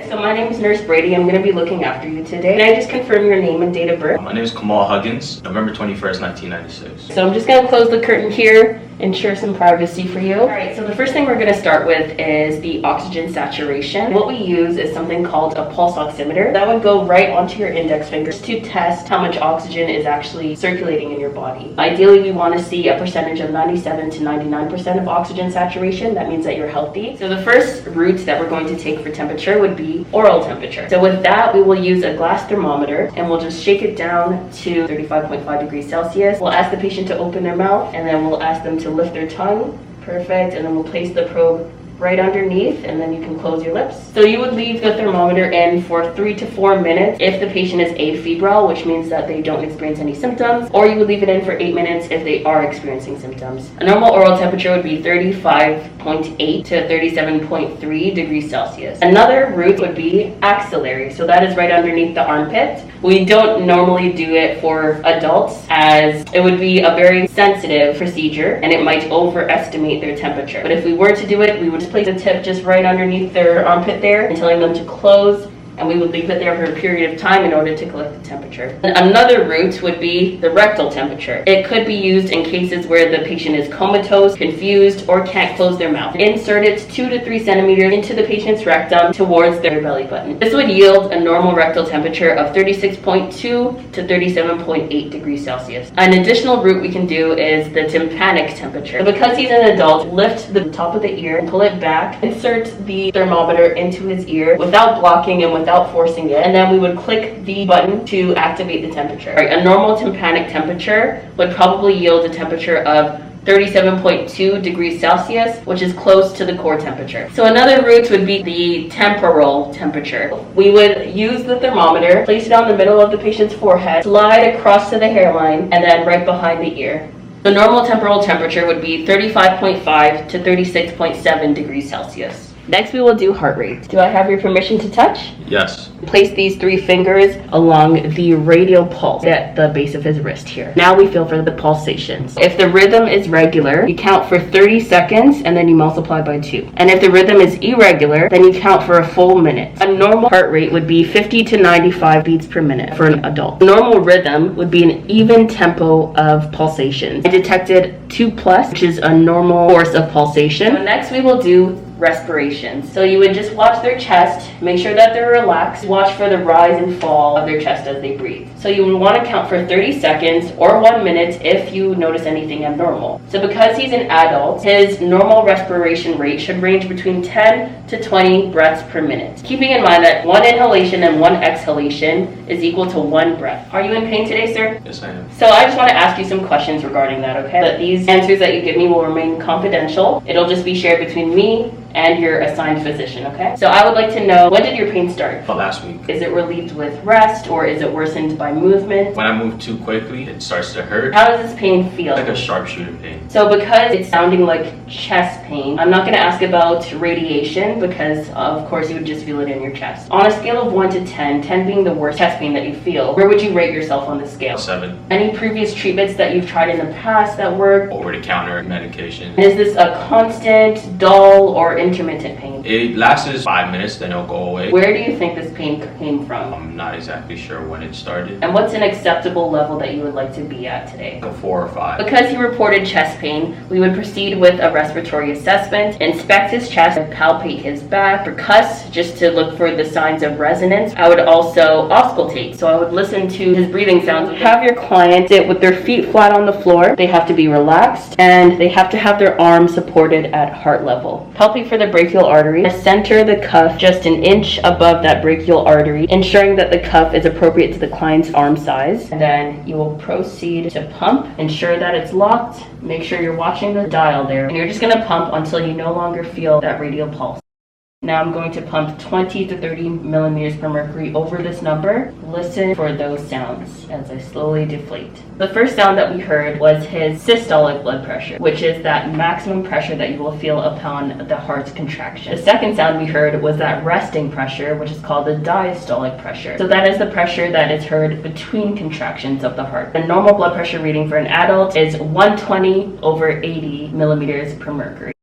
So my name is Nurse Brady. I'm going to be looking after you today. Can I just confirm your name and date of birth? My name is Kamal Huggins, November 21st, 1996. So I'm just going to close the curtain here, ensure some privacy for you. All right, so the first thing we're going to start with is the oxygen saturation. What we use is something called a pulse oximeter. That would go right onto your index fingers to test how much oxygen is actually circulating in your body. Ideally, we want to see a percentage of 97 to 99% of oxygen saturation. That means that you're healthy. So the first route that we're going to take for temperature would be oral temperature. So with that, we will use a glass thermometer and we'll just shake it down to 35.5 degrees Celsius. We'll ask the patient to open their mouth and then we'll ask them to lift their tongue. Perfect. And then we'll place the probe right underneath and then you can close your lips. So you would leave the thermometer in for 3 to 4 minutes if the patient is afebrile, which means that they don't experience any symptoms, or you would leave it in for 8 minutes if they are experiencing symptoms. A normal oral temperature would be 35.8 to 37.3 degrees Celsius. Another route would be axillary. So that is right underneath the armpit. We don't normally do it for adults as it would be a very sensitive procedure and it might overestimate their temperature. But if we were to do it, we would just place the tip just right underneath their armpit there and telling them to close, and we would leave it there for a period of time in order to collect the temperature. And another route would be the rectal temperature. It could be used in cases where the patient is comatose, confused, or can't close their mouth. Insert it 2 to 3 centimeters into the patient's rectum towards their belly button. This would yield a normal rectal temperature of 36.2 to 37.8 degrees Celsius. An additional route we can do is the tympanic temperature. So because he's an adult, lift the top of the ear and pull it back. Insert the thermometer into his ear without blocking and without forcing it, and then we would click the button to activate the temperature. Right, a normal tympanic temperature would probably yield a temperature of 37.2 degrees Celsius, which is close to the core temperature. So another route would be the temporal temperature. We would use the thermometer, place it on the middle of the patient's forehead, slide across to the hairline, and then right behind the ear. The normal temporal temperature would be 35.5 to 36.7 degrees Celsius. Next, we will do heart rate. Do I have your permission to touch? Yes. Place these 3 fingers along the radial pulse at the base of his wrist here. Now we feel for the pulsations. If the rhythm is regular, you count for 30 seconds and then you multiply by 2. And if the rhythm is irregular, then you count for a full minute. A normal heart rate would be 50 to 95 beats per minute for an adult. Normal rhythm would be an even tempo of pulsations. I detected 2+, which is a normal course of pulsation. So next we will do respirations. So you would just watch their chest, make sure that they're relaxed, watch for the rise and fall of their chest as they breathe. So you would want to count for 30 seconds or 1 minute if you notice anything abnormal. So because he's an adult, his normal respiration rate should range between 10 to 20 breaths per minute. Keeping in mind that 1 inhalation and 1 exhalation is equal to 1 breath. Are you in pain today, sir? Yes, I am. So I just want to ask you some questions regarding that, okay? But these answers that you give me will remain confidential. It'll just be shared between me and your assigned physician, okay? So I would like to know, when did your pain start? Last week. Is it relieved with rest or is it worsened by movement? When I move too quickly, it starts to hurt. How does this pain feel? Like a sharpshooter pain. So because it's sounding like chest pain, I'm not going to ask about radiation because of course you would just feel it in your chest. On a scale of 1 to 10, 10 being the worst chest pain that you feel, where would you rate yourself on the scale? 7. Any previous treatments that you've tried in the past that work? Over-the-counter medication. And is this a constant, dull, or intermittent pain? It lasts 5 minutes, then it'll go away. Where do you think this pain came from? I'm not exactly sure when it started. And what's an acceptable level that you would like to be at today? Like a 4 or 5. Because he reported chest pain, we would proceed with a respiratory assessment, inspect his chest, and palpate his back, percuss, just to look for the signs of resonance. I would also auscultate, so I would listen to his breathing sounds. Have your client sit with their feet flat on the floor. They have to be relaxed, and they have to have their arms supported at heart level. Palpate for the brachial artery. Center the cuff just an inch above that brachial artery, ensuring that the cuff is appropriate to the client's arm size. And then you will proceed to pump. Ensure that it's locked. Make sure you're watching the dial there. And you're just going to pump until you no longer feel that radial pulse. Now I'm going to pump 20 to 30 millimeters per mercury over this number. Listen for those sounds as I slowly deflate. The first sound that we heard was his systolic blood pressure, which is that maximum pressure that you will feel upon the heart's contraction. The second sound we heard was that resting pressure, which is called the diastolic pressure. So that is the pressure that is heard between contractions of the heart. The normal blood pressure reading for an adult is 120 over 80 millimeters per mercury.